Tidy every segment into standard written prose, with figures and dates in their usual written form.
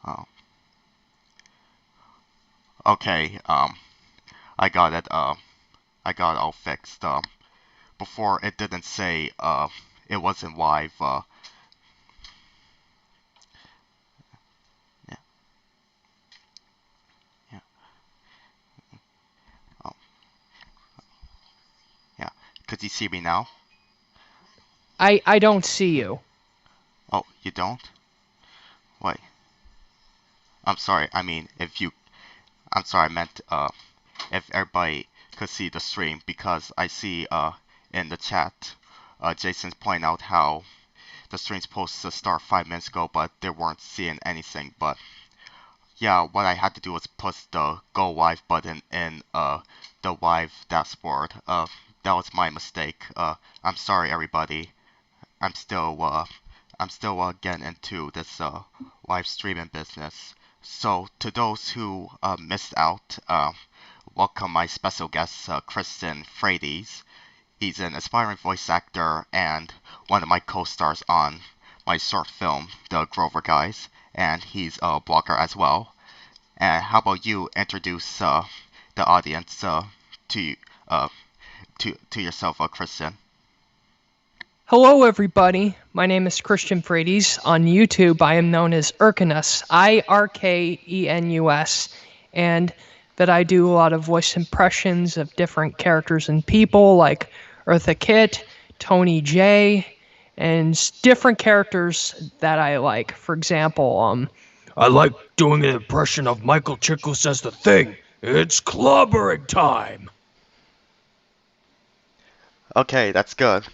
Oh, okay. I got it. I got it all fixed. Before it didn't say it wasn't live. Yeah, yeah. Oh, yeah. Could you see me now? I don't see you. Oh, you don't? Wait. I'm sorry. I mean, if you, I'm sorry. I meant if everybody could see the stream because I see in the chat, Jason's pointing out how the stream's supposed to start 5 minutes ago, but they weren't seeing anything. But yeah, what I had to do was push the go live button in the live dashboard. That was my mistake. I'm sorry, everybody. I'm still getting into this live streaming business. So to those who missed out, welcome my special guest, Kristen Frates. He's an aspiring voice actor and one of my co-stars on my short film, The Grover Guys, and he's a blogger as well. And how about you introduce the audience to uh, to yourself, Kristen? Hello, everybody. My name is Christian Frates. On YouTube, I am known as Irkenus, Irkenus, and that I do a lot of voice impressions of different characters and people like Eartha Kitt, Tony J, and different characters that I like. For example, I like doing an impression of Michael Chiklis as the Thing. It's clobbering time. Okay, that's good.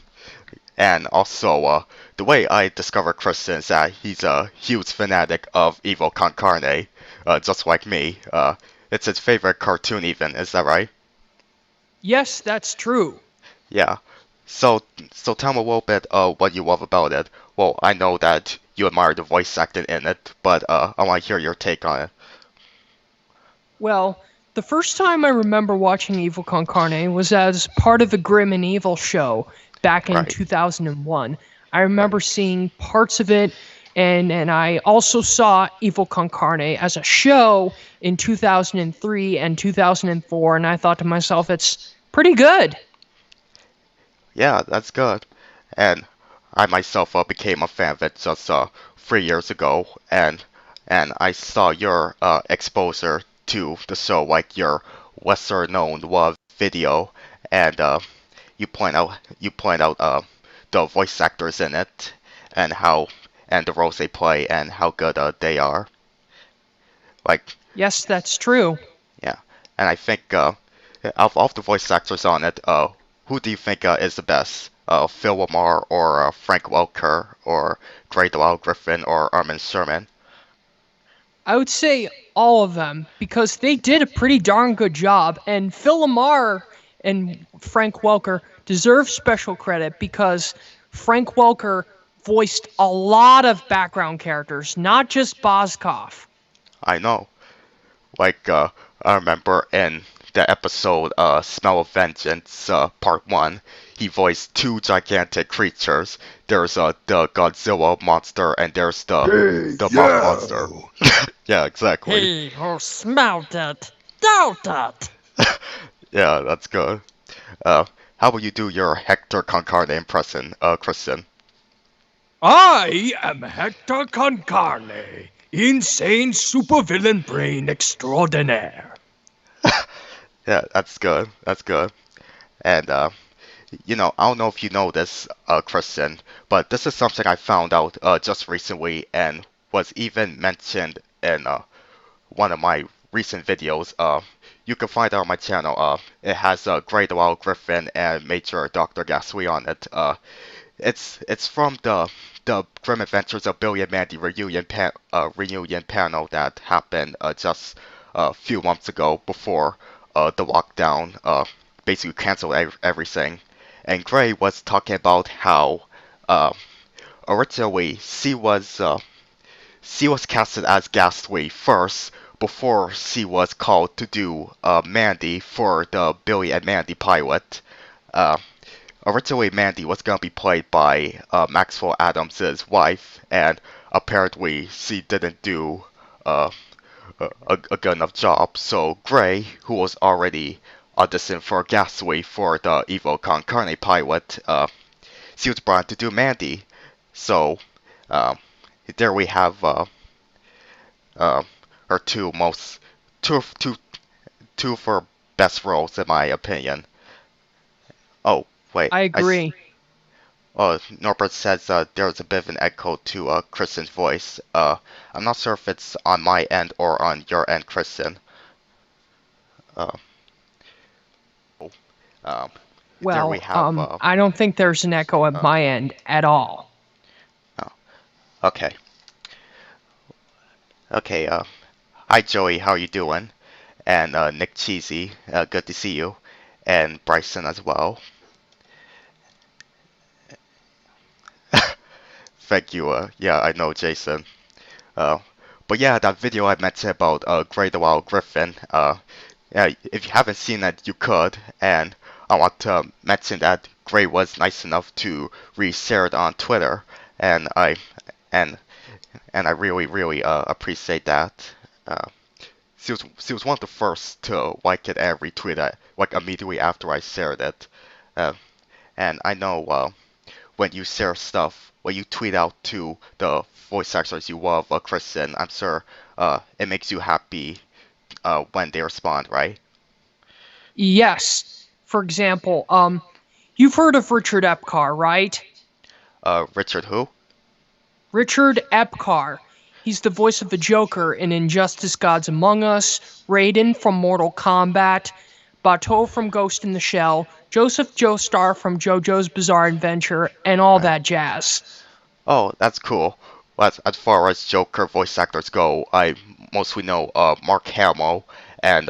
And also, the way I discovered Kristen is that he's a huge fanatic of Evil Con Carne, just like me. It's his favorite cartoon, even. Is that right? Yes, that's true. Yeah. So, so tell me a little bit what you love about it. Well, I know that you admire the voice acting in it, but I want to hear your take on it. Well, the first time I remember watching Evil Con Carne was as part of the Grim and Evil show back in Right, 2001. I right. remember seeing parts of it, and I also saw Evil Con Carne as a show in 2003 and 2004, and I thought to myself, it's pretty good. Yeah, that's good. And I myself became a fan of it just 3 years ago, and I saw your exposure to the show, like your lesser known love video, and you point out the voice actors in it, and how and the roles they play and how good they are. Like Yes, that's true. yeah, and I think of all the voice actors on it, who do you think is the best? Phil Lamar or Frank Welker or Grey DeLisle Griffin or Armin Sherman? I would say all of them because they did a pretty darn good job. And Phil Lamar and Frank Welker deserve special credit because Frank Welker voiced a lot of background characters, not just Boskov. I know. Like I remember in the episode Smell of Vengeance Part 1, he voiced two gigantic creatures. There's the Godzilla monster and there's Hey, the moth monster. yo! Yeah, exactly. He who smelt it, doubt it. Yeah, that's good. Uh, how about you do your Hector Concarne impression, Kristen? I am Hector Concarne, insane supervillain brain extraordinaire. Yeah, that's good. That's good. And I don't know if you know this, Kristen, but this is something I found out just recently and was even mentioned in one of my recent videos. You can find it on my channel. It has Great Wild Griffin and Major Dr. Gasly on it. It's from the Grim Adventures of Billy and Mandy reunion panel that happened just a few months ago before the lockdown basically canceled everything. And Gray was talking about how uh, originally she was casted as Ghastly first before she was called to do Mandy for the Billy and Mandy pilot. Uh, Originally, Mandy was gonna be played by Maxwell Adams' wife, and apparently she didn't do a good enough job. So Gray, who was already auditioned for Gasway for the Evil Con Carne pilot, she was brought to do Mandy. So um, there we have uh, her two two two for best roles in my opinion. Oh wait, I agree. Norbert says there's a bit of an echo to Kristen's voice. I'm not sure if it's on my end or on your end, Kristen. Uh, oh, um, there we Well, have. I don't think there's an echo at Uh, my end at all. oh, okay, okay. Hi Joey, how are you doing? And Nick Cheesy, good to see you, and Bryson as well. Thank you. Yeah, I know Jason. Uh, but yeah, that video I mentioned about Great Wild Griffin. Yeah, if you haven't seen it, you could. And I want to mention that Gray was nice enough to re-share it on Twitter, and and I really appreciate that. Uh, she was one of the first to like it and retweet it like immediately after I shared it. Uh, and I know when you share stuff, when you tweet out to the voice actors you love, Kristen, I'm sure it makes you happy when they respond, right? Yes. For example, you've heard of Richard Epcar, right? Richard who? Richard Epcar. He's the voice of the Joker in Injustice Gods Among Us, Raiden from Mortal Kombat, Batou from Ghost in the Shell, Joseph Joestar from JoJo's Bizarre Adventure, and all Right. that jazz. Oh, that's cool. Well, as far as Joker voice actors go, I mostly know Mark Hamill and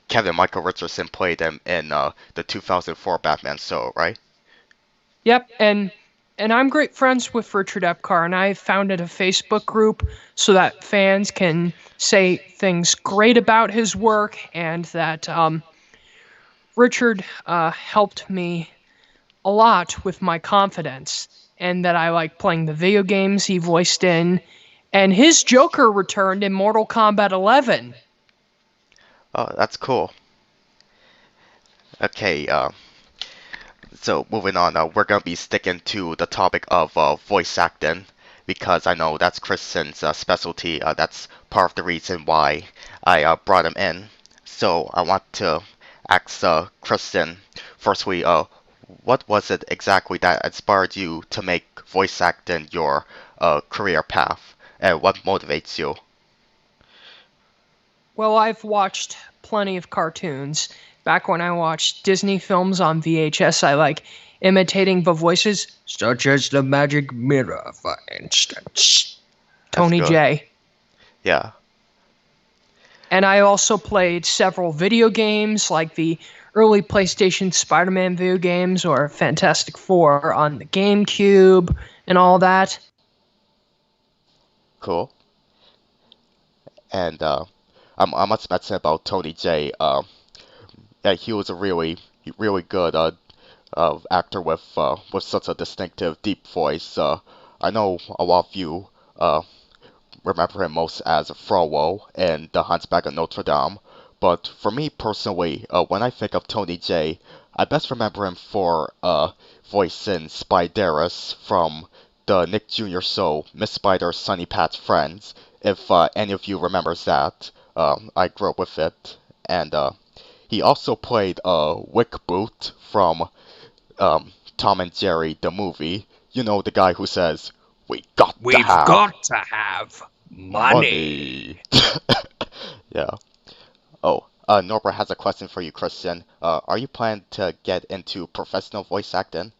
Kevin Michael Richardson played him in the 2004 Batman show, right? Yep, and I'm great friends with Richard Epcar, and I founded a Facebook group so that fans can say things great about his work, and that Richard helped me a lot with my confidence, and that I like playing the video games he voiced in, and his Joker returned in Mortal Kombat 11. Oh, that's cool. Okay, so moving on, we're gonna be sticking to the topic of voice acting because I know that's Kristen's specialty. That's part of the reason why I brought him in. So I want to ask Kristen, firstly, what was it exactly that inspired you to make voice acting your career path, and what motivates you? Well, I've watched plenty of cartoons. Back when I watched Disney films on VHS, I like imitating the voices, such as the Magic Mirror, for instance. That's Tony good. J. Yeah. And I also played several video games, like the early PlayStation Spider Man video games or Fantastic Four on the GameCube and all that. Cool. And I must mention about Tony J. Yeah, he was a really good actor with such a distinctive, deep voice. I know a lot of you remember him most as Frollo in The Hunchback of Notre Dame, but for me personally, when I think of Tony J, I best remember him for voicing Spiderus from the Nick Jr. show Miss Spider's Sunny Patch Friends. If any of you remembers that, I grew up with it, and he also played Wick Boot from Tom and Jerry the movie. You know, the guy who says, "We got to We've have got to have money. money." Yeah. Oh, Norbert has a question for you, Christian. Are you planning to get into professional voice acting?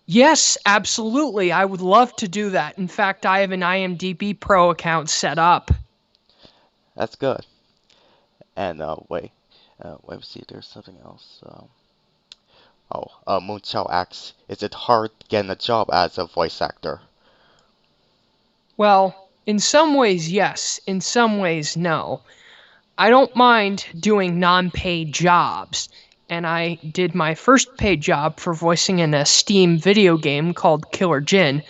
Yes, absolutely. I would love to do that. In fact, I have an IMDb Pro account set up. That's good. And wait, see, there's something else. Moonchow asks, is it hard getting a job as a voice actor? Well, in some ways, yes. In some ways, no. I don't mind doing non paid jobs. And I did my first paid job for voicing in a Steam video game called Killer Jin.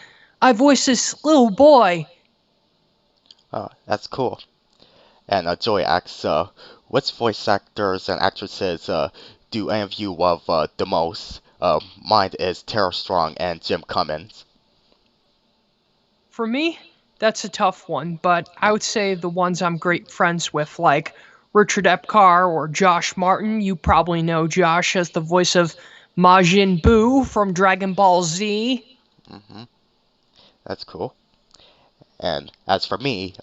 I voiced this little boy. That's cool. And Joy asks, which voice actors and actresses do any of you love the most? Mine is Tara Strong and Jim Cummins. For me, that's a tough one, but I would say the ones I'm great friends with, like Richard Epcar or Josh Martin. You probably know Josh as the voice of Majin Buu from Dragon Ball Z. Hmm. That's cool. And as for me,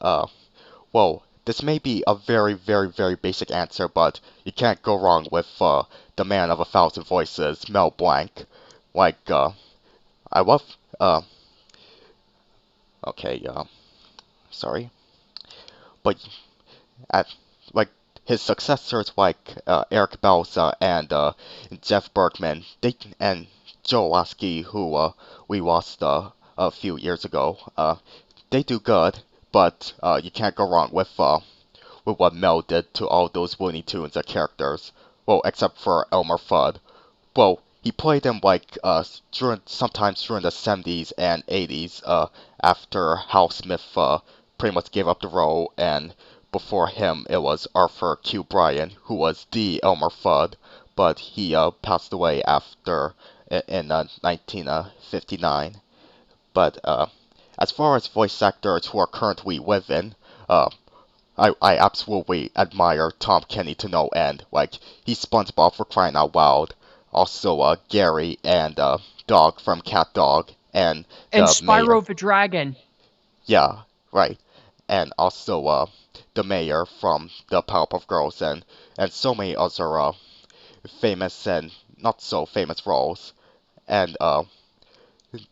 well, this may be a very, very, very basic answer, but you can't go wrong with the man of a thousand voices, Mel Blanc. Like, I love, okay, sorry, but at like his successors like Eric Balsa and Jeff Bergman, they and Joe Lasky, who we lost a few years ago, they do good, but you can't go wrong with what Mel did to all those Looney Tunes characters. Well, except for Elmer Fudd. Well, he played them like sometimes during the 70s and 80s after Hal Smith pretty much gave up the role, and before him it was Arthur Q. Bryan, who was the Elmer Fudd, but he passed away after in 1959. But as far as voice actors who are currently living, uh, I absolutely admire Tom Kenny to no end. Like, he's SpongeBob for crying out loud. Also, Gary and Dog from Cat Dog and And the mayor. Spyro the Dragon. Yeah, right. And also the mayor from the Powerpuff Girls and so many other famous and not so famous roles. And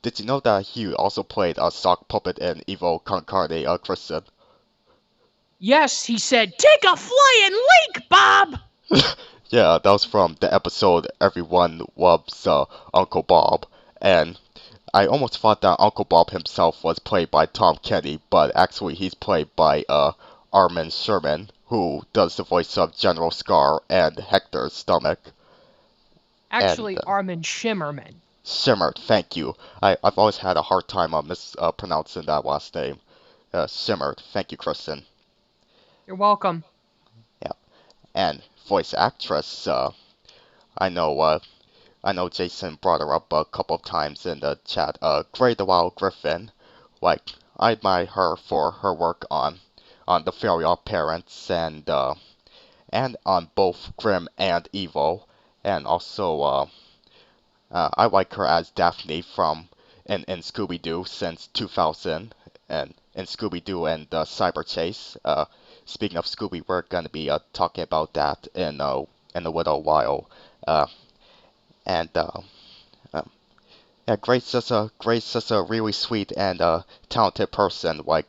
did you know that he also played a sock puppet in Evil Con Carne, Kristen? Yes, he said, take a flying leak, Bob! Yeah, that was from the episode Everyone Loves Uncle Bob. And I almost thought that Uncle Bob himself was played by Tom Kenny, but actually he's played by Armin Sherman, who does the voice of General Scar and Hector's stomach. And Actually, Armin Shimmerman. Shimmer, thank you. I've always had a hard time mispronouncing that last name. Shimmer, thank you, Kristen. You're welcome. Yeah. And voice actress, I know I know Jason brought her up a couple of times in the chat. Grey the Wild Griffin, like I admire her for her work on the Fairy Odd Parents and on both Grim and Evil, and also I like her as Daphne from in Scooby Doo since 2000, and in Scooby Doo and Cyber Chase. Speaking of Scooby, we're gonna be talking about that in a little while. Uh, and um, Yeah, Grace is a really sweet and talented person. Like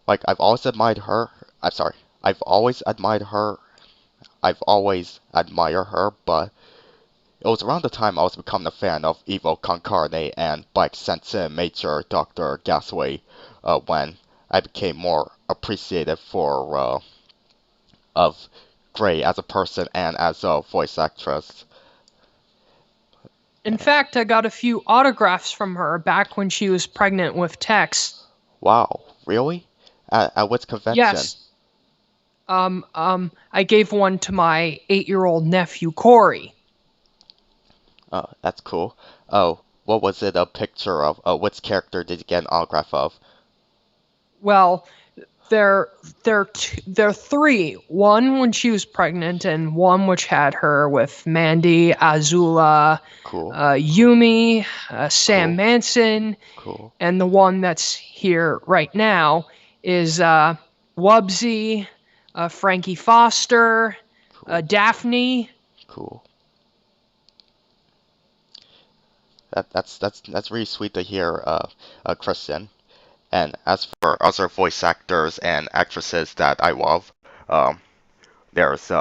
I've always admired her. I'm sorry, I've always admired her. I've always admired her, but it was around the time I was becoming a fan of Evil Con Carne and Bike Sensei Major Dr. Gasway, when I became more appreciative for of Gray as a person and as a voice actress. In fact, I got a few autographs from her back when she was pregnant with Tex. Wow, really? At which convention? Yes, I gave one to my 8-year-old nephew, Corey. That's cool. Oh, what was it a picture of? Which character did you get an autograph of? Well, they're three. One when she was pregnant, and one which had her with Mandy, Azula, Cool, Yumi, Sam cool, Manson, cool, and the one that's here right now is Wubsy, Frankie Foster, cool, Daphne. cool. That's really sweet to hear, Christian. And as for other voice actors and actresses that I love, um, there's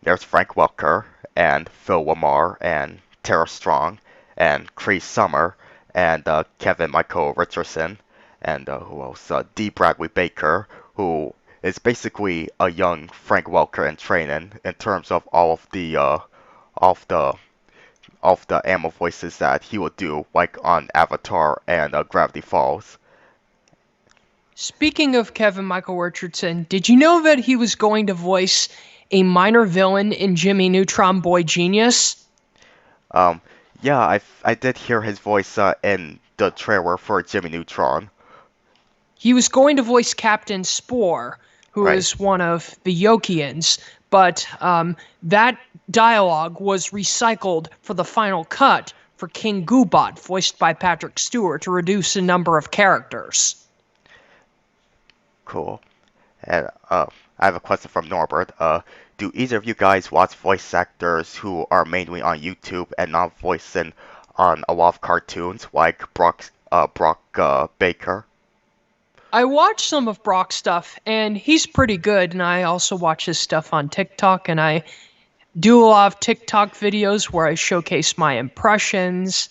there's Frank Welker and Phil Lamar and Tara Strong and Cree Summer and Kevin Michael Richardson and who else? D. Bradley Baker, who is basically a young Frank Welker in training in terms of all of the animal voices that he would do, like on Avatar and Gravity Falls. Speaking of Kevin Michael Richardson, did you know that he was going to voice a minor villain in Jimmy Neutron Boy Genius? Um, yeah, I did hear his voice in the trailer for Jimmy Neutron, He was going to voice Captain Spore, who right? is one of the Yokians, but that dialogue was recycled for the final cut for King Goobot, voiced by Patrick Stewart, to reduce the number of characters. Cool. And I have a question from Norbert. Do either of you guys watch voice actors who are mainly on YouTube and not voicing on a lot of cartoons, like Brock Baker? I watch some of Brock's stuff, and he's pretty good, and I also watch his stuff on TikTok, and I do a lot of TikTok videos where I showcase my impressions.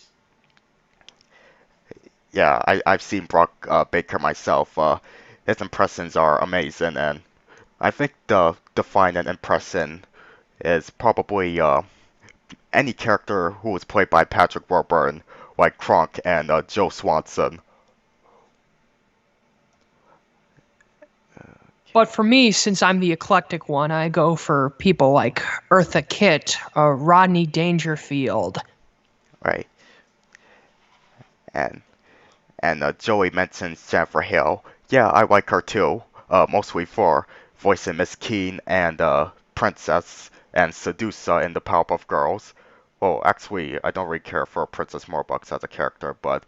Yeah, I've seen Brock Baker myself. His impressions are amazing, and I think the defining impression is probably any character who was played by Patrick Warburton, like Kronk and Joe Swanson. But for me, since I'm the eclectic one, I go for people like Eartha Kitt, Rodney Dangerfield. Right, and Joey mentions Jennifer Hale. Yeah, I like her too, mostly for voicing Miss Keen and Princess and Sedusa in the Powerpuff Girls. Well, actually, I don't really care for Princess Morbucks as a character, but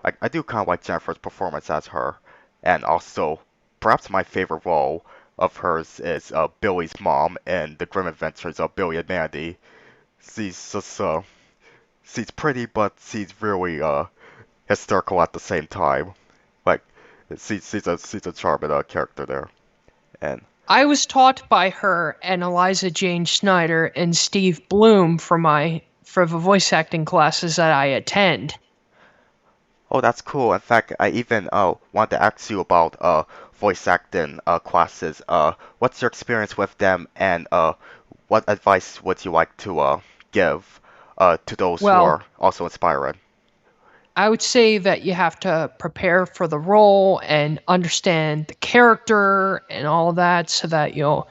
I do kind of like Jennifer's performance as her. And also, perhaps my favorite role of hers is Billy's mom in The Grim Adventures of Billy and Mandy. She's just, she's pretty, but she's really hysterical at the same time. Like, she's a charming character there. And I was taught by her and Eliza Jane Schneider and Steve Bloom for the voice acting classes that I attend. oh, that's cool. In fact, I even wanted to ask you about voice acting classes. What's your experience with them, and what advice would you like to give to those who Well, are also inspiring? I would say that you have to prepare for the role and understand the character and all of that so that you'll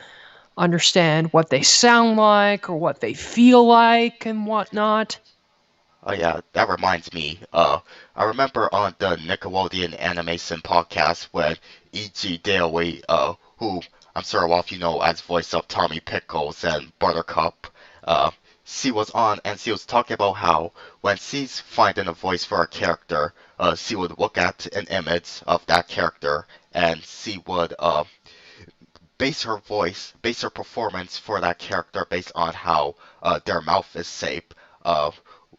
understand what they sound like or what they feel like and whatnot. Oh yeah, that reminds me. I remember on the Nickelodeon Animation podcast when E.G. Daly, who I'm sure a lot of you know as voice of Tommy Pickles and Buttercup, uh, she was on and she was talking about how when she's finding a voice for a character, she would look at an image of that character and she would base her performance for that character based on how their mouth is shaped.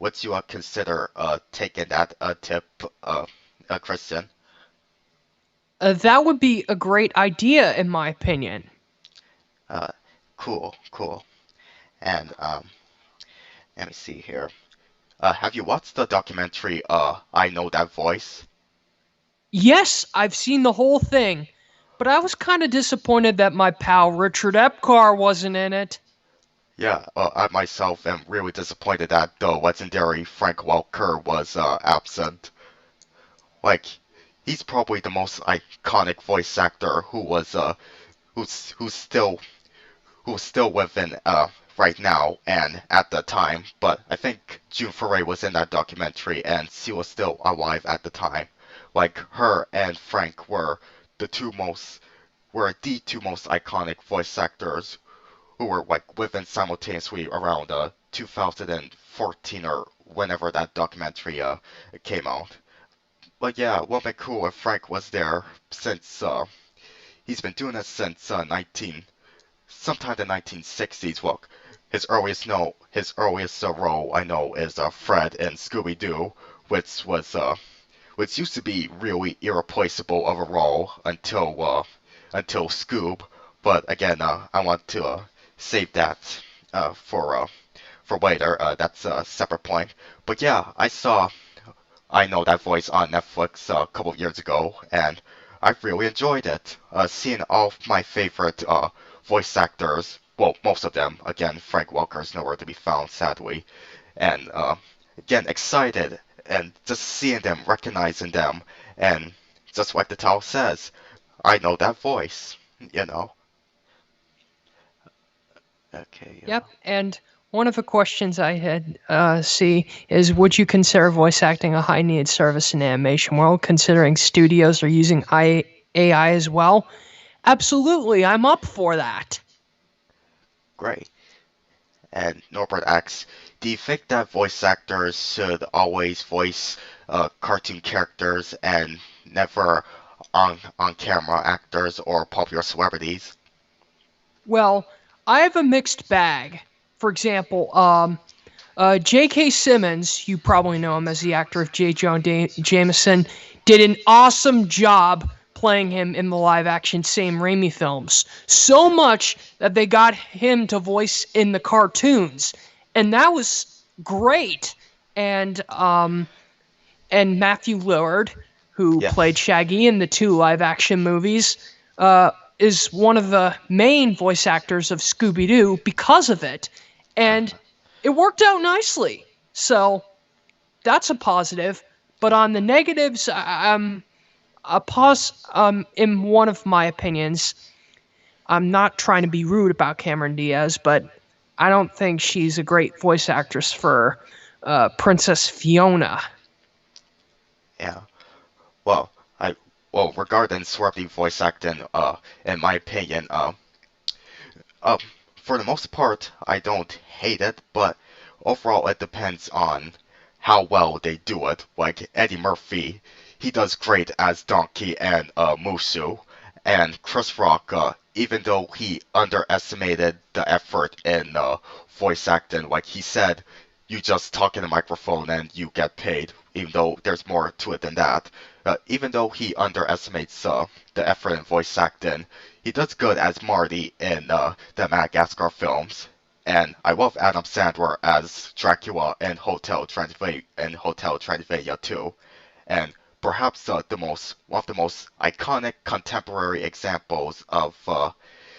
Would you consider taking that tip, Christian? That would be a great idea, in my opinion. Uh, cool, cool. And let me see here. Have you watched the documentary I Know That Voice? Yes, I've seen the whole thing, but I was kind of disappointed that my pal Richard Epcar wasn't in it. Yeah, I myself am really disappointed that the legendary Frank Welker was absent. Like, he's probably the most iconic voice actor who's who's still living right now and at the time. But I think June Foray was in that documentary and she was still alive at the time. Like, her and Frank were the two most iconic voice actors who were like living simultaneously around 2014 or whenever that documentary came out. But yeah, it would have been cool if Frank was there since he's been doing this since sometime the 1960s. Well, his earliest role I know is Fred in Scooby Doo, which was which used to be really irreplaceable of a role until Scoob. But again, I want to save that uh, for uh, for later. That's a separate point. But yeah, I Know That Voice on Netflix a couple of years ago, and I really enjoyed it. Seeing all of my favorite voice actors, well, most of them, again, Frank Welker is nowhere to be found, sadly, and again, excited, and just seeing them, recognizing them, and just like the title says, I know that voice, you know. Okay, Yep. And one of the questions I had see is, would you consider voice acting a high need service in animation world, considering studios are using AI as well? Absolutely, I'm up for that. great. And Norbert asks, do you think that voice actors should always voice cartoon characters and never on camera actors or popular celebrities? Well, I have a mixed bag. For example, J.K. Simmons, you probably know him as the actor of J. Jonah Jameson, did an awesome job playing him in the live action Sam Raimi films. So much that they got him to voice in the cartoons. And that was great. And Matthew Lillard, who played Yes. Shaggy in the two live action movies, uh, is one of the main voice actors of Scooby Doo because of it. And Uh, it worked out nicely. So that's a positive. But on the negatives, a pause in one of my opinions. I'm not trying to be rude about Cameron Diaz, but I don't think she's a great voice actress for Princess Fiona. yeah. Well, I regarding celebrity voice acting, in my opinion, Uh, for the most part, I don't hate it, but overall it depends on how well they do it. Like Eddie Murphy, he does great as Donkey and Mushu, and Chris Rock, even though he underestimated the effort in voice acting, like he said, you just talk in the microphone and you get paid, even though there's more to it than that. Even though he underestimates the effort in voice acting, he does good as Marty in the Madagascar films, and I love Adam Sandler as Dracula in Hotel Transylvania too. And perhaps one of the most iconic contemporary examples of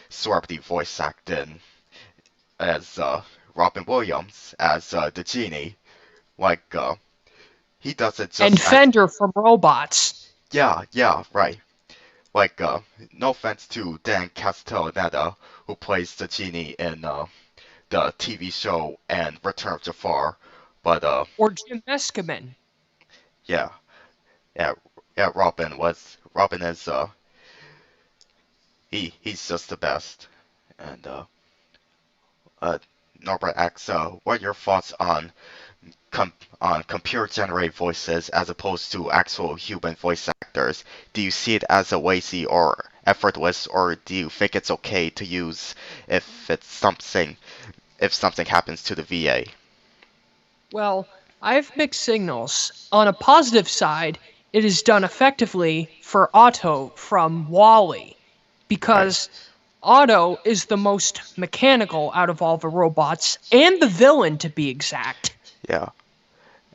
celebrity voice acting as Robin Williams as the genie. Like he does it And just as Fender from Robots. yeah, right. Like, no offense to Dan Castellaneta, who plays the genie in the TV show and Return of Jafar, but Or Jim Meskimen. yeah, yeah, yeah. Robin is he's just the best. And uh, Norbert asks, what are your thoughts on computer-generated voices as opposed to actual human voice actors? Do you see it as a lazy or effortless, or do you think it's okay to use if it's something if something happens to the VA? Well, I have mixed signals. On a positive side, it is done effectively for Otto from Wally, Right. because Otto is the most mechanical out of all the robots, and the villain to be exact. Yeah.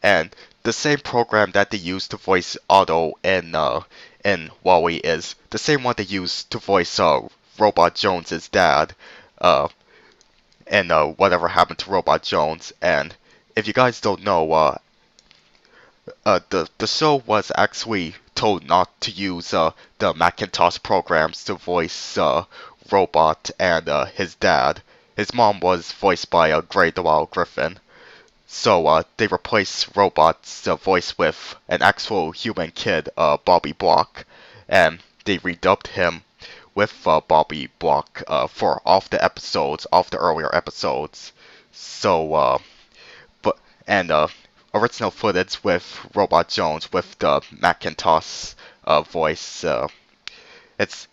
And the same program that they use to voice Otto in Wally is the same one they use to voice Robot Jones's dad. Uh, and whatever happened to Robot Jones. And if you guys don't know, the show was actually told not to use the Macintosh programs to voice Robot and his dad. His mom was voiced by Gray DeWild Griffin. So they replaced Robot's voice with an actual human kid, Bobby Block, and they redubbed him with Bobby Block for all of the earlier episodes. So but and original footage with Robot Jones with the Macintosh voice. It's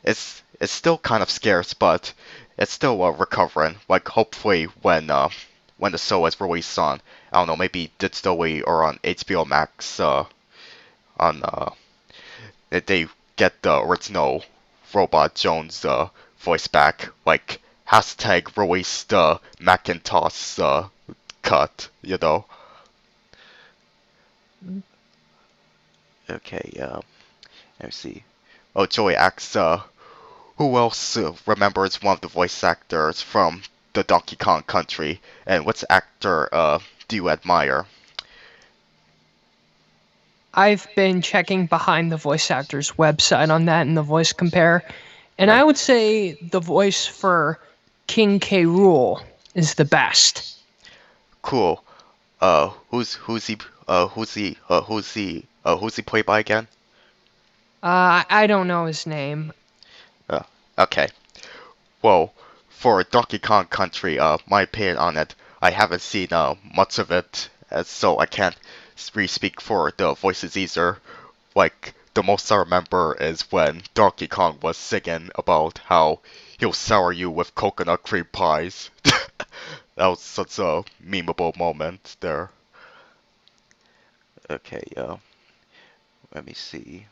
still kind of scarce, but it's still recovering. Like hopefully when the show is released on, I don't know, maybe digitally or on HBO Max, on that they get the original Robot Jones voice back. Like hashtag release the Macintosh cut, you know. Okay, let me see. Oh, Joey asks, who else remembers one of the voice actors from the Donkey Kong Country, and which actor do you admire? I've been checking behind the voice actor's website on that and the voice compare, and I Right. would say the voice for King K. Rool is the best. Cool. Who's he played by again? I don't know his name. Uh, okay. Well, for Donkey Kong Country, my opinion on it, I haven't seen much of it, so I can't really speak for the voices either. Like, the most I remember is when Donkey Kong was singing about how he'll sour you with coconut cream pies. That was such a memeable moment there. Okay, let me see.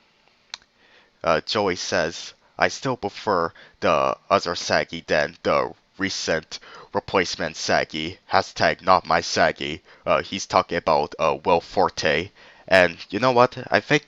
Joey says, I still prefer the other Saggy than the recent replacement Saggy. Hashtag not my Saggy. He's talking about Will Forte. And you know what? I think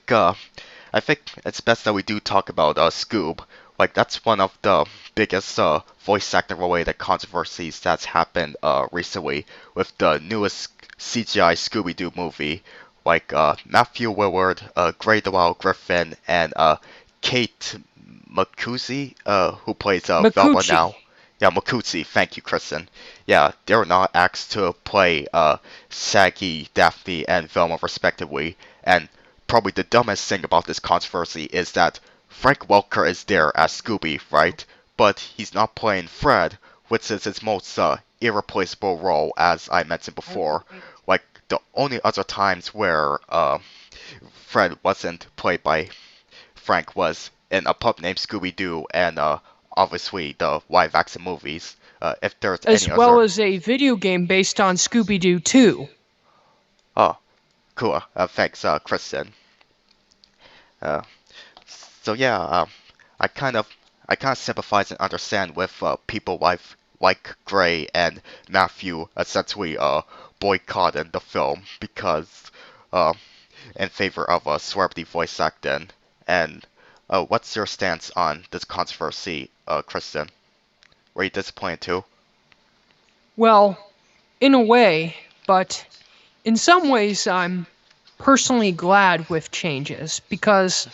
it's best that we do talk about Scoob. Like that's one of the biggest voice actor related controversies that's happened recently with the newest CGI Scooby-Doo movie. Like Matthew Willard, Gradwell Griffin, and Kate Makuzi, who plays Velma Makuchi. now. Yeah, Makuzi. Thank you, Kristen. Yeah, they were not asked to play Saggy, Daphne, and Velma respectively. And probably the dumbest thing about this controversy is that Frank Welker is there as Scooby, right? But he's not playing Fred, which is his most irreplaceable role, as I mentioned before. Like the only other times where Fred wasn't played by Frank was in A Pup Named Scooby Doo and obviously the live action movies. If there's any As well other. as a video game based on Scooby Doo 2. Oh, cool. Thanks, Kristen. Uh, so yeah, I kind of I kind of sympathize and understand with people like Gray and Matthew essentially boycotting the film because uh, in favor of a celebrity voice acting. And what's your stance on this controversy, Kristen? Were you disappointed too? Well, in a way, but in some ways, I'm personally glad with changes because,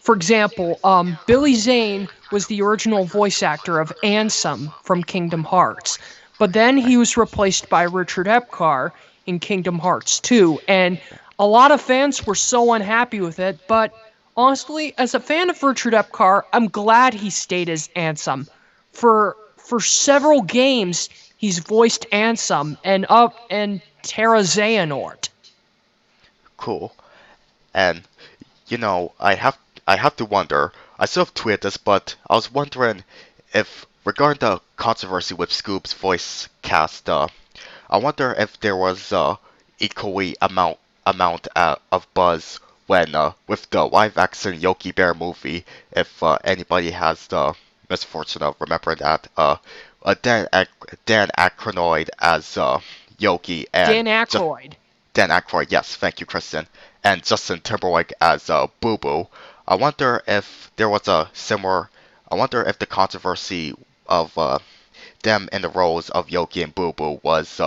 for example, Billy Zane was the original voice actor of Ansem from Kingdom Hearts, but then Right. he was replaced by Richard Epcar in Kingdom Hearts 2, and a lot of fans were so unhappy with it, but honestly, as a fan of Richard Epcar, I'm glad he stayed as Ansem. For several games, he's voiced Ansem and Terra Xehanort. Cool. And I have to wonder. I sort of tweeted this, but I was wondering if regarding the controversy with Scoop's voice cast, I wonder if there was equally amount of buzz when with the live action Yogi Bear movie. If anybody has the misfortune of remembering that, Dan Aykroyd as Yogi and Dan just Aykroyd. Dan Aykroyd, yes, thank you, Kristen, and Justin Timberlake as Boo Boo. I wonder if there was a similar. I wonder if the controversy of them in the roles of Yogi and Boo Boo was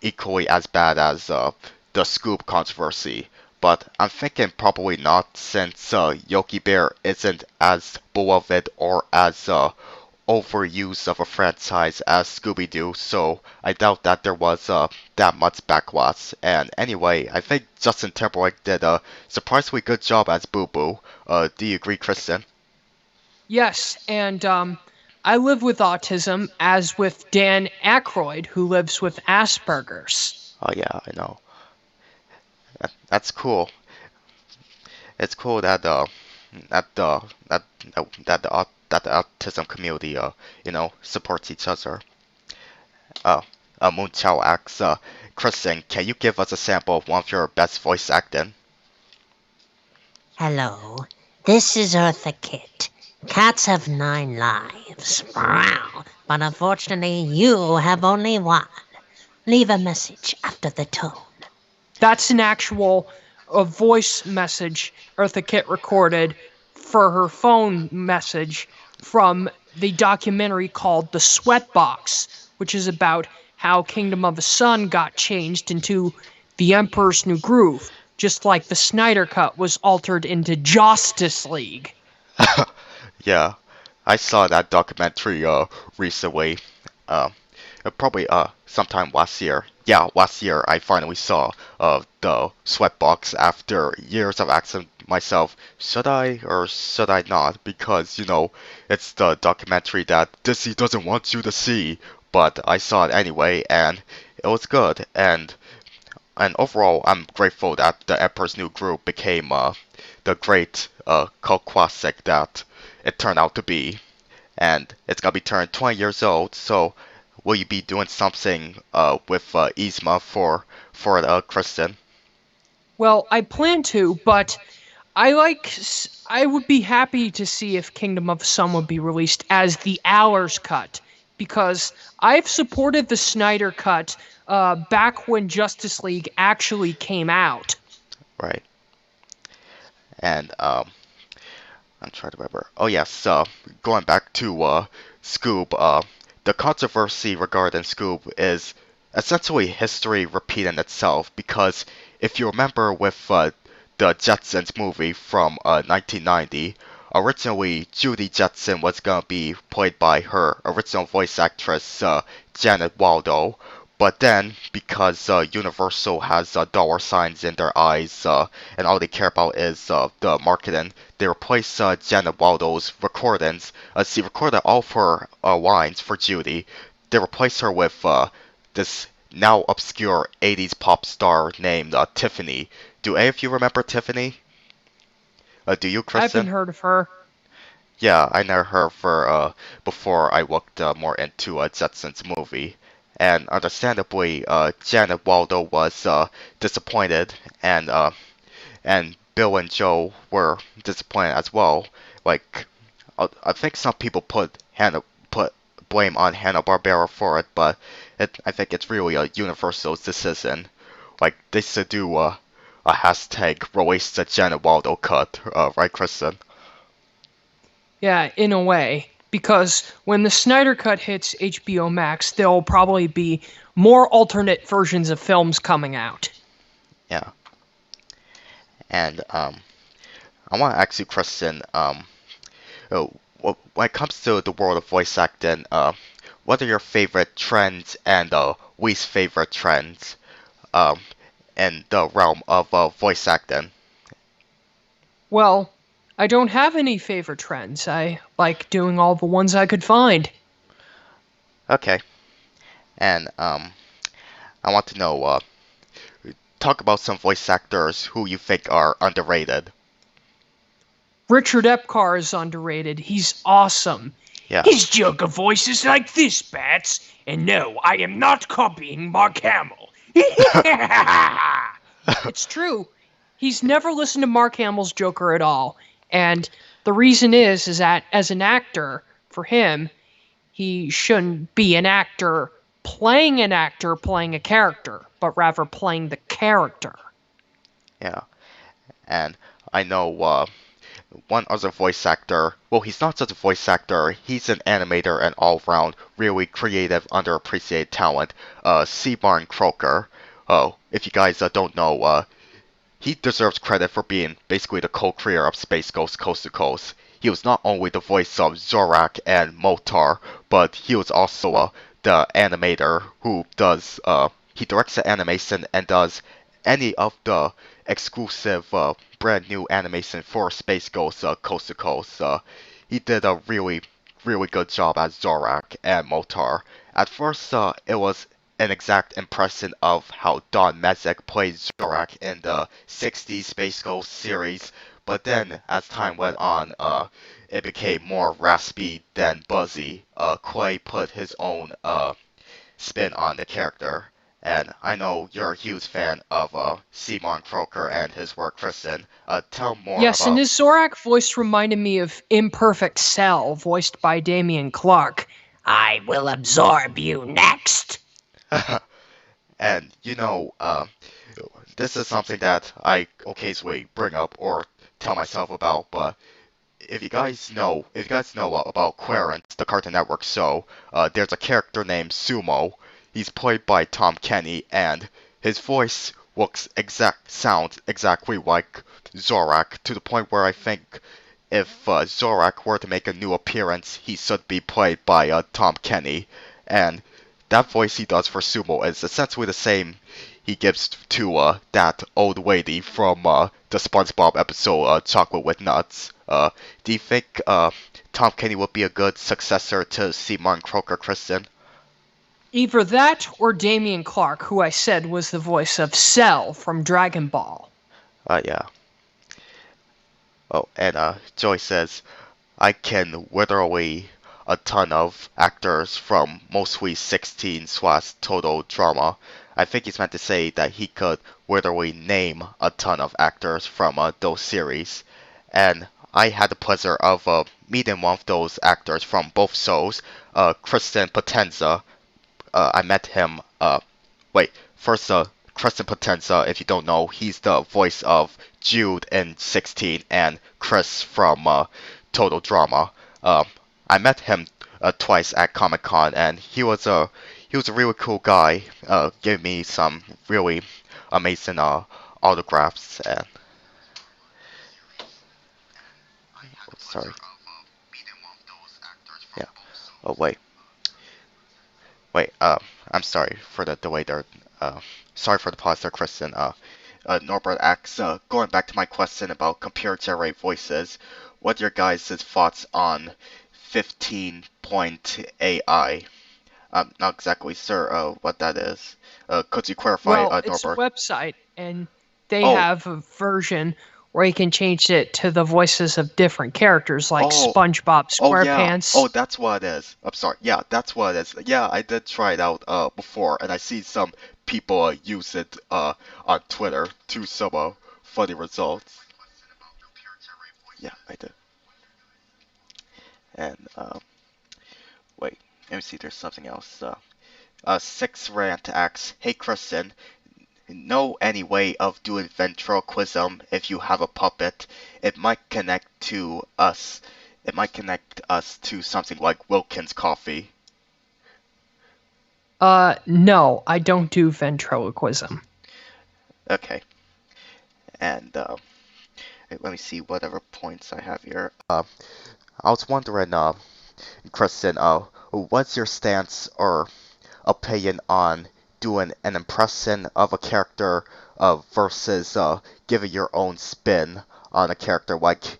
equally as bad as the Scoop controversy. But I'm thinking probably not, since Yogi Bear isn't as beloved or as overuse of a franchise as Scooby Doo, so I doubt that there was that much backlash. And anyway, I think Justin Timberlake did a surprisingly good job as Boo Boo. Do you agree, Kristen? Yes, and I live with autism, as with Dan Aykroyd, who lives with Asperger's. Oh yeah, I know. That's cool. It's cool that that the that that the autism community supports each other. Uh, Moon Chao asks, Kristen, can you give us a sample of one of your best voice acting? Hello, this is Eartha Kitt. Cats have 9 lives. Wow. But unfortunately, you have only one. Leave a message after the tone. That's an actual voice message Eartha Kitt recorded for her phone message from the documentary called The Sweatbox, which is about how Kingdom of the Sun got changed into The Emperor's New Groove. just like the Snyder Cut was altered into Justice League. Yeah, I saw that documentary recently. Uh, probably sometime last year. Yeah, last year I finally saw the Sweatbox after years of asking myself, should I or should I not? Because it's the documentary that Disney doesn't want you to see. But I saw it anyway, and it was good. And overall, I'm grateful that the Emperor's New Groove became the great cult classic that it turned out to be. And it's gonna be turned 20 years old. So, will you be doing something with Yzma for Kristen? Well, I plan to, but I would be happy to see if Kingdom of Sun would be released as the Hours cut, because I've supported the Snyder cut back when Justice League actually came out. Right. And I'm trying to remember. Oh yes, going back to Scoob, the controversy regarding Scoob is essentially history repeating itself because if you remember with the Jetsons movie from 1990, originally Judy Jetson was gonna be played by her original voice actress Janet Waldo, but then because Universal has dollar signs in their eyes and all they care about is the marketing, they replaced Janet Waldo's recordings. She recorded all of her lines for Judy. They replaced her with this now obscure 80s pop star named Tiffany. Do any of you remember Tiffany? Do you, I haven't Kristen? heard of her. Yeah, I know her for before I looked more into Jetson's movie. And understandably, Janet Waldo was disappointed, and Bill and Joe were disappointed as well. Like, I think some people put blame on Hanna-Barbera for it, but I think it's really a Universal's decision. Like, they should do a hashtag release the Janet Waldo cut, right, Kristen? Yeah, in a way. Because when the Snyder Cut hits HBO Max, there'll probably be more alternate versions of films coming out. Yeah. And I want to ask you, Kristen, when it comes to the world of voice acting, what are your favorite trends and least favorite trends um, in the realm of voice acting? Well, I don't have any favorite trends. I like doing all the ones I could find. Okay. And I want to know, talk about some voice actors who you think are underrated. Richard Epcar is underrated. He's awesome. Yeah. His Joker voice is like this, Bats. And no, I am not copying Mark Hamill. It's true. He's never listened to Mark Hamill's Joker at all. And the reason is that as an actor, for him, he shouldn't be an actor playing a character, but rather playing the character. Yeah. And I know one other voice actor. Well, he's not just a voice actor. He's an animator and all-round really creative, underappreciated talent. Seaborn Croker. Oh, if you guys don't know, he deserves credit for being basically the co-creator of Space Ghost Coast to Coast. He was not only the voice of Zorak and Motar, but he was also the animator who does he directs the animation and does any of the exclusive brand new animation for Space Ghost Coast to Coast. He did a really good job as Zorak and Motar. At first, it was an exact impression of how Don Mezek played Zorak in the '60s Space Ghost series, but then as time went on, it became more raspy than buzzy. Quay put his own spin on the character, and I know you're a huge fan of Simon Croker and his work, Kristen. Tell more Yes, and about. his Zorak voice reminded me of Imperfect Cell, voiced by Damian Clark. I will absorb you next. And this is something that I occasionally bring up or tell myself about, but if you guys know about Quarant, the Cartoon Network show, there's a character named Sumo. He's played by Tom Kenny, and his voice sounds exactly like Zorak, to the point where I think if Zorak were to make a new appearance, he should be played by Tom Kenny, and that voice he does for Sumo is essentially the same he gives to that old lady from the SpongeBob episode Chocolate with Nuts. Do you think Tom Kenny would be a good successor to C. Martin Croker, Kristen? Either that or Damian Clark, who I said was the voice of Cell from Dragon Ball. Yeah. Oh, and Joy says, I can literally a ton of actors from mostly 16/total drama. I think he's meant to say that he could literally name a ton of actors from those series. And I had the pleasure of meeting one of those actors from both shows, Kristen Potenza. I met him. Wait, first, Kristen Potenza, if you don't know, he's the voice of Jude in 16 and Chris from Total Drama. Um, I met him twice at Comic Con, and he was a really cool guy. Gave me some really amazing autographs. And sorry, yeah. Oh wait. I'm sorry for the delay there. Uh, sorry for the pause there, Kristen. Norbert asks, going back to my question about computer-generated voices, what are your guys' thoughts on 15 point AI? I'm not exactly sure what that is. Could you clarify, Well, it's a Norbert? website, and they Oh, have a version where you can change it to the voices of different characters, like oh, SpongeBob oh yeah. SquarePants. Oh, that's what it is. I'm sorry. Yeah, that's what it is. Yeah, I did try it out before, and I see some people use it on Twitter to some funny results. Yeah, I did. And wait, let me see. There's something else. Six Rant asks, "Hey Kristen, know any way of doing ventriloquism if you have a puppet? It might connect to us. It might connect us to something like Wilkins Coffee." No, I don't do ventriloquism. Okay, and let me see whatever points I have here. I was wondering, Kristen, what's your stance or opinion on doing an impression of a character versus giving your own spin on a character? Like,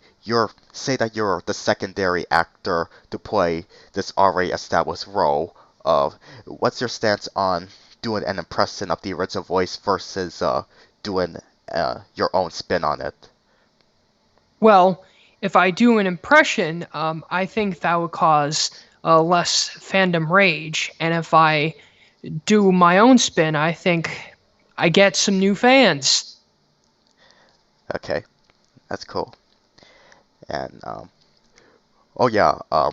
say that you're the secondary actor to play this already established role. What's your stance on doing an impression of the original voice versus doing your own spin on it? Well, if I do an impression, I think that would cause less fandom rage. And if I do my own spin, I think I get some new fans. Okay, that's cool. And oh yeah, I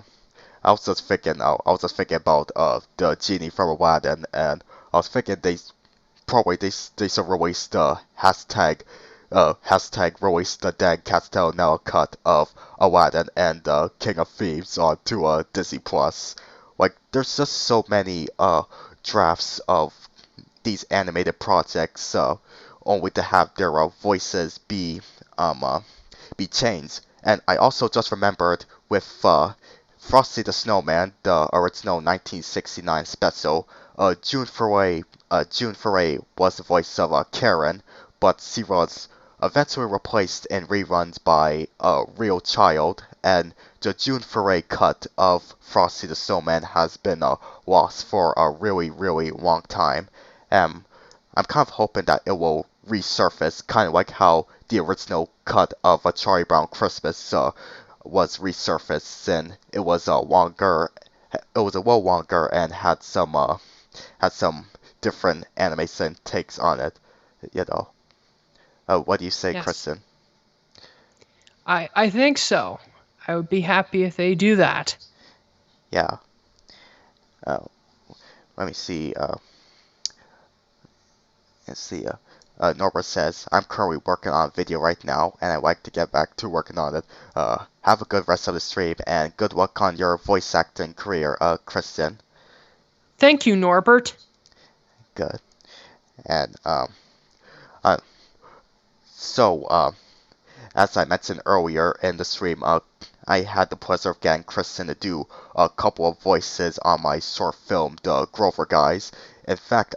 was just thinking about the genie from Aladdin, and I was thinking they should release the hashtag release the Dan Castellaneta cut of Aladdin and King of Thieves onto Disney Plus. Like, there's just so many drafts of these animated projects only to have their voices um uh, be changed. And I also just remembered with Frosty the Snowman, the original 1969 special, June Foray was the voice of Karen, but she was eventually replaced in reruns by a real child, and the June Foray cut of Frosty the Snowman has been lost for a really, really long time. Um, I'm kind of hoping that it will resurface, kind of like how the original cut of A Charlie Brown Christmas was resurfaced, and it was longer. It was a little longer and had some different animation takes on it. You know. What do you say, Yes, Kristen? I think so. I would be happy if they do that. Yeah. Uh, let me see. Let's see. Norbert says, I'm currently working on a video right now, and I'd like to get back to working on it. Have a good rest of the stream, and good luck on your voice acting career, Kristen. Thank you, Norbert. Good. And So, as I mentioned earlier in the stream, I had the pleasure of getting Kristen to do a couple of voices on my short film, The Grover Guys. In fact,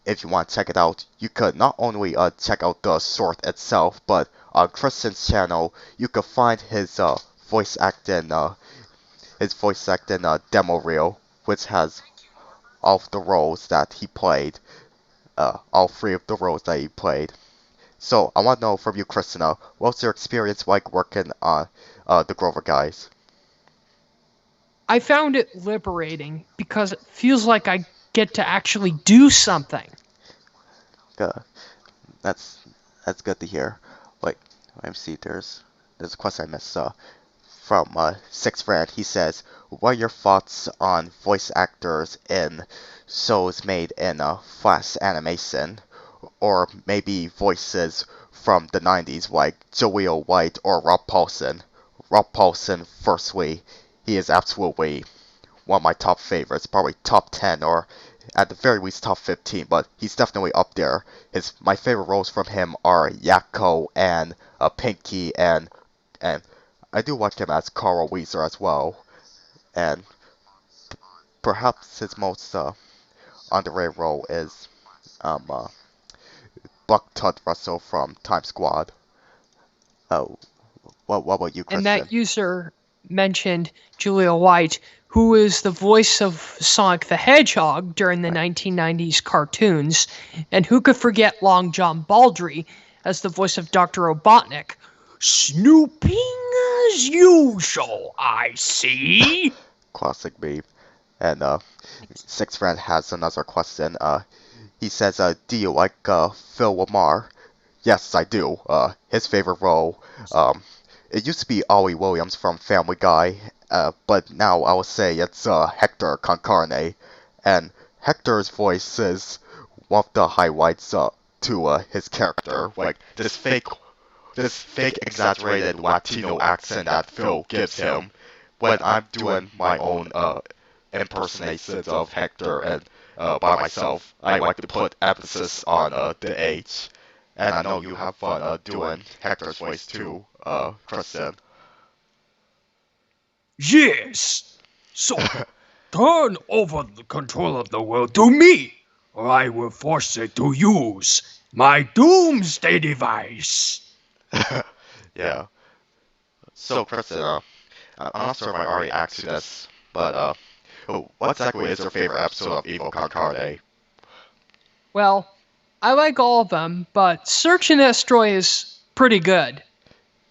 if you want to check it out, you could not only check out the short itself, but on Kristen's channel, you could find his voice acting demo reel, which has all of the roles that he played, all three of the roles that he played. So I want to know from you, Christina, what's your experience like working on the Grover Guys? I found it liberating because it feels like I get to actually do something. Good. That's that's good to hear. Wait, let me see. There's a question I missed. From Six Friend, he says, "What are your thoughts on voice actors in shows made in flash animation, or maybe voices from the '90s like Jaleel White or Rob Paulsen?" Rob Paulsen, firstly, he is absolutely one of my top favorites, probably top 10 or at the very least top 15, but he's definitely up there. My favorite roles from him are Yakko and Pinky, and I do like him as Carl Weezer as well. And perhaps his most underrated role is um, uh, Buck Tut Russell from Time Squad. Oh, what about you, And Kristen? that user mentioned Julia White, who is the voice of Sonic the Hedgehog during the Right. 1990s cartoons, and who could forget Long John Baldry as the voice of Dr. Robotnik. Snooping as usual, I see. Classic meme. And Six Friend has another question. He says, "Do you like Phil Lamar?" Yes, I do. His favorite role. It used to be Ollie Williams from Family Guy, but now I would say it's Hector Concarne, and Hector's voice is one of the highlights to his character. Like this fake exaggerated Latino accent that Phil gives him when I'm doing my own impersonations of Hector and by myself. I like to put emphasis on the H. And I know you have fun doing Hector's voice too, Kristen. Yes. So, turn over the control of the world to me, or I will force it to use my doomsday device. Yeah. So, Kristen, I'm not sure if I already asked you this, but what exactly is your favorite episode of Evil Concarne? Well, I like all of them, but Search and Destroy is pretty good.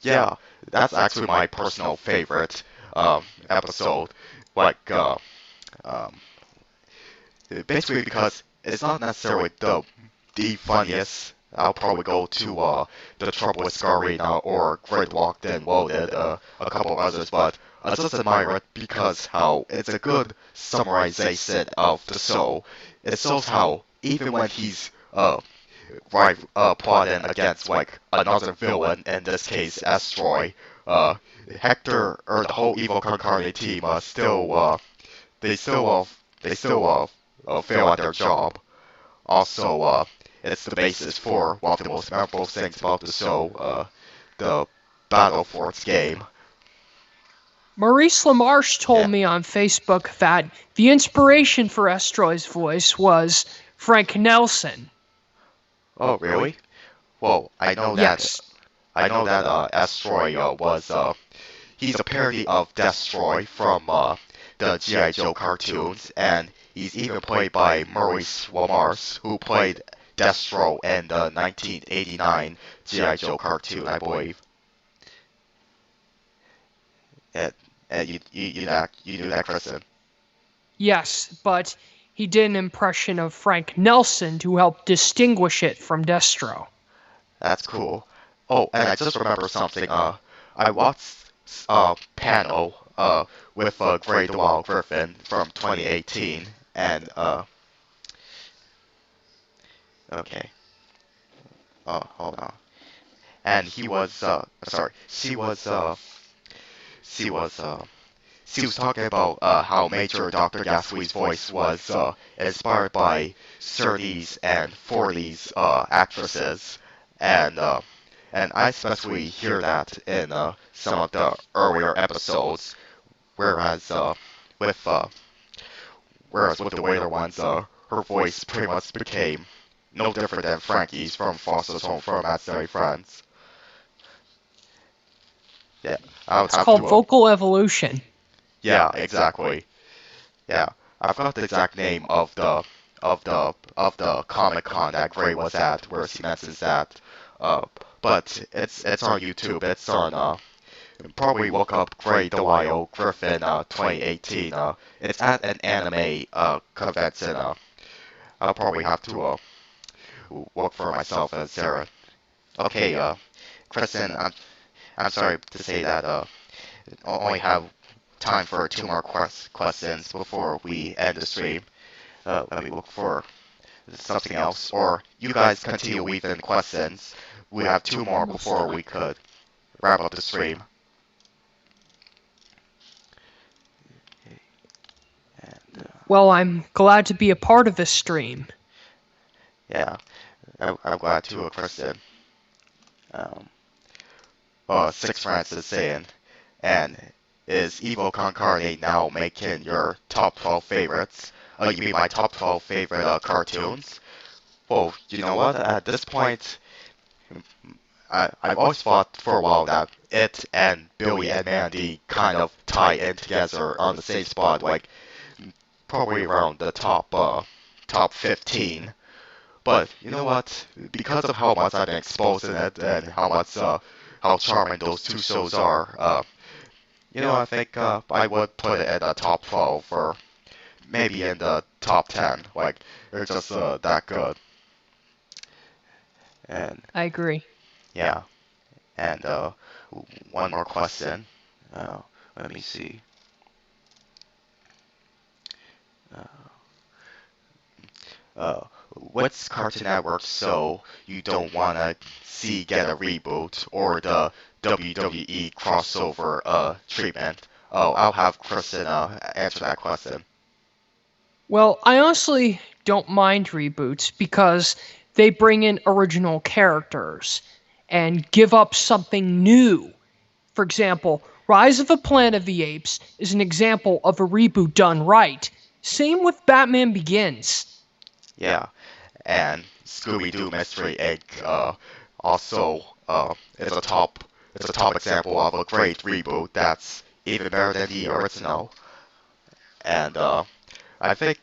Yeah, that's actually my personal favorite episode. Like, um, basically because it's not necessarily the funniest. I'll probably go to The Trouble with Scarina or Gridlocked and Loaded, a couple of others, but I just admire it because how it's a good summarization of the show. It shows how even when he's plotting against like another villain, in this case Astroy, Hector or the whole Evil Concarne team they still fail at their job. Also, it's the basis for one of the most memorable things about the show, the Battle for its game. Maurice LaMarche told Yeah. me on Facebook that the inspiration for Estroy's voice was Frank Nelson. Oh, really? Well, Yes. I know that Astroy he's a parody of Destroy from the G.I. Joe cartoons, and he's even played by Maurice LaMarche, who played Destro in the 1989 G.I. Joe cartoon, I believe. And, and you knew that, Kristen. Yes, but he did an impression of Frank Nelson to help distinguish it from Destro. That's cool. Oh, and I just remember something. I watched panel with Gray DeWalt Griffin from 2018, and okay. Hold on. And he was sorry. She was she was talking about how Major Dr. Gasly's voice was inspired by 30s and 40s actresses, and I especially hear that in some of the earlier episodes, whereas with uh, whereas with the later ones, her voice pretty much became no different than Frankie's from Foster's Home for Imaginary Friends. Yeah, I would It's have called to. vocal evolution. Yeah, exactly. Yeah, I forgot the exact name of the Comic Con that Gray was at, where she mentions that. Uh, but it's on YouTube. It's on probably look up Gray Delisle Griffin 2018. It's at an anime convention. I'll probably have to look for myself as Sarah. Okay, Kristen, I'm sorry to say that I only have time for two more questions before we end the stream. Let me look for something else, or you guys continue weaving questions. We have two more before we could wrap up the stream. And, Well, I'm glad to be a part of this stream. yeah, I'm glad to, Kristen. Um, Six France is saying, and is Evo Concarne now making your top 12 favorites? You mean my top 12 favorite cartoons? Well, you know what? At this point, I've always thought for a while that it and Billy and Mandy kind of tie in together on the same spot, like probably around the top 15. But you know what? Because of how much I've been exposed in it and how charming those two shows are, I think I would put it at the top 12 or maybe in the top 10. Like they're just that good. And I agree. yeah. And one more question. Uh, Let me see. Uh, what's Cartoon Network so you don't want to see get a reboot or the WWE crossover treatment? Oh, I'll have Kristen answer that question. Well, I honestly don't mind reboots because they bring in original characters and give up something new. For example, Rise of the Planet of the Apes is an example of a reboot done right. Same with Batman Begins. Yeah, and Scooby-Doo Mystery Egg also it's a top example of a great reboot that's even better than the original. And I think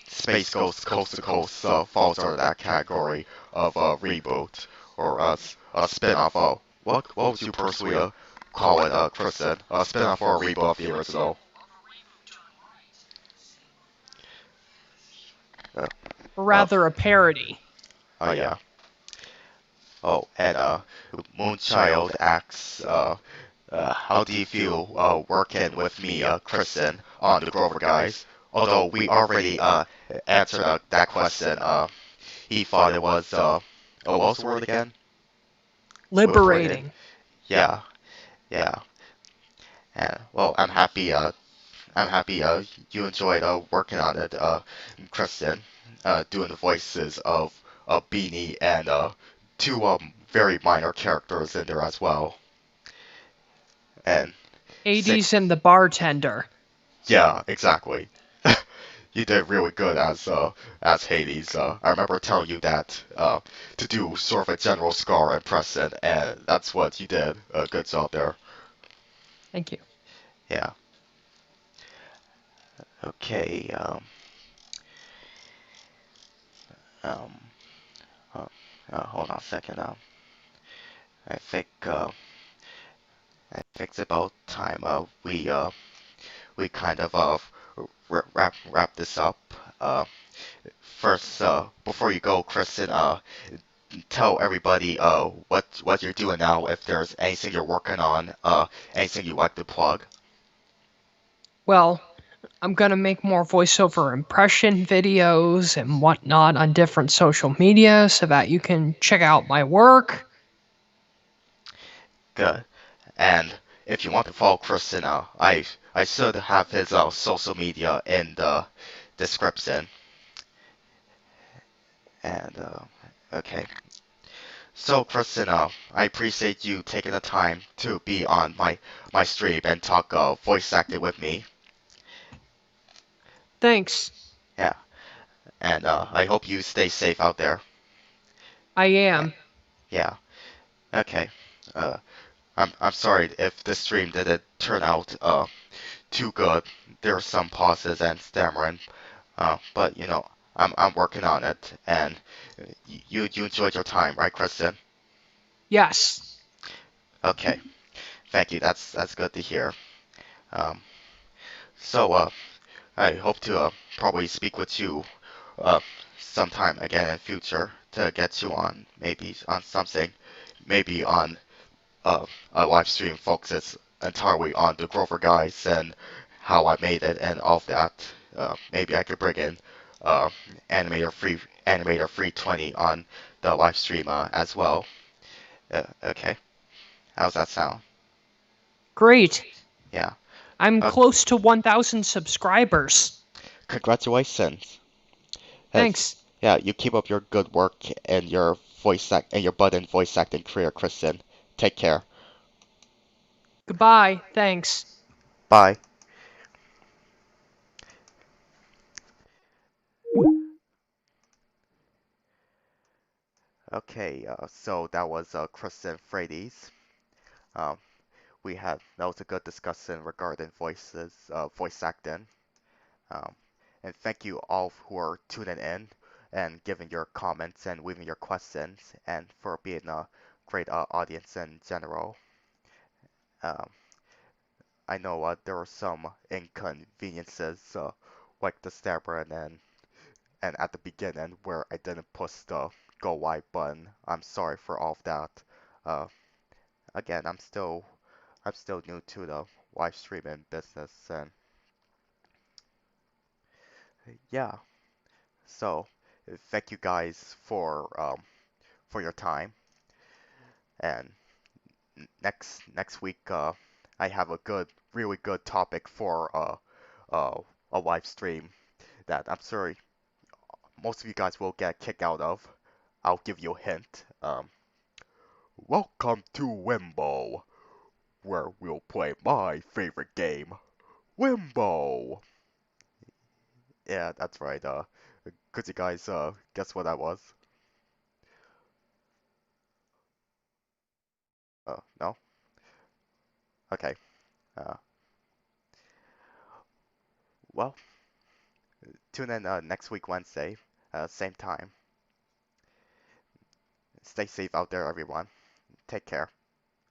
Space Ghost Coast to Coast falls under that category of a reboot or a spin-off. What would you personally call it, Kristen? A spin-off or a reboot of the original? Uh, Or uh, rather, a parody. oh yeah. Oh, and Moonchild asks, how do you feel working with me, Kristen, on the Grover guys? Although we already answered that question. He thought it was what was the word again? Liberating. Yeah, yeah. And well, I'm happy you enjoyed working on it, Kristen, doing the voices of Beanie and two very minor characters in there as well. And Hades and the bartender. yeah, exactly. You did really good as Hades. I remember telling you that to do sort of a general scar impression, and that's what you did. Good job there. Thank you. Yeah. Okay. Um, uh, Hold on a second. I think it's about time we kind of wrap this up. First, before you go, Kristen, tell everybody what you're doing now. If there's anything you're working on, anything you'd like to plug. Well, I'm gonna make more voiceover impression videos and whatnot on different social media so that you can check out my work. Good. And if you want to follow Kristen, I should have his social media in the description. And okay. So, Kristen, I appreciate you taking the time to be on my stream and talk voice acting with me. Thanks. Yeah, and I hope you stay safe out there. I Yeah, am. yeah. Okay. Uh, I'm sorry if the stream didn't turn out too good. There were some pauses and stammering, but I'm working on it. And you enjoyed your time, right, Kristen? Yes. Okay. Thank you. That's good to hear. Um, so I hope to probably speak with you uh, sometime again in future to get you on maybe on something, maybe on uh, a live stream focuses entirely on the Grover guys and how I made it and all of that. Maybe I could bring in uh, Animator Free 20 on the live stream as well. Okay, how's that sound? Great. Yeah. I'm Uh, close to 1,000 subscribers. Congratulations. Yes. Thanks. Yeah, you keep up your good work and your budding voice acting career, Kristen. Take care. Goodbye. Thanks. Bye. Okay, so that was Kristen Frates. Um, that was a good discussion regarding voice acting. Um, and thank you all who are tuning in and giving your comments and leaving your questions and for being a great audience in general. Um, I know there were some inconveniences like the stabber and at the beginning where I didn't push the go wide button. I'm sorry for all of that. Uh, Again, I'm still new to the live streaming business and yeah. So thank you guys for your time and next week I have a really good topic for uh a live stream that I'm sorry most of you guys will get kicked out of. I'll give you a hint. Welcome to Wimbo, where we'll play my favorite game, Wimbo. Yeah, that's right. Could you guys guess what that was? No? Okay. Uh, well, tune in next week Wednesday, same time. Stay safe out there, everyone. Take care.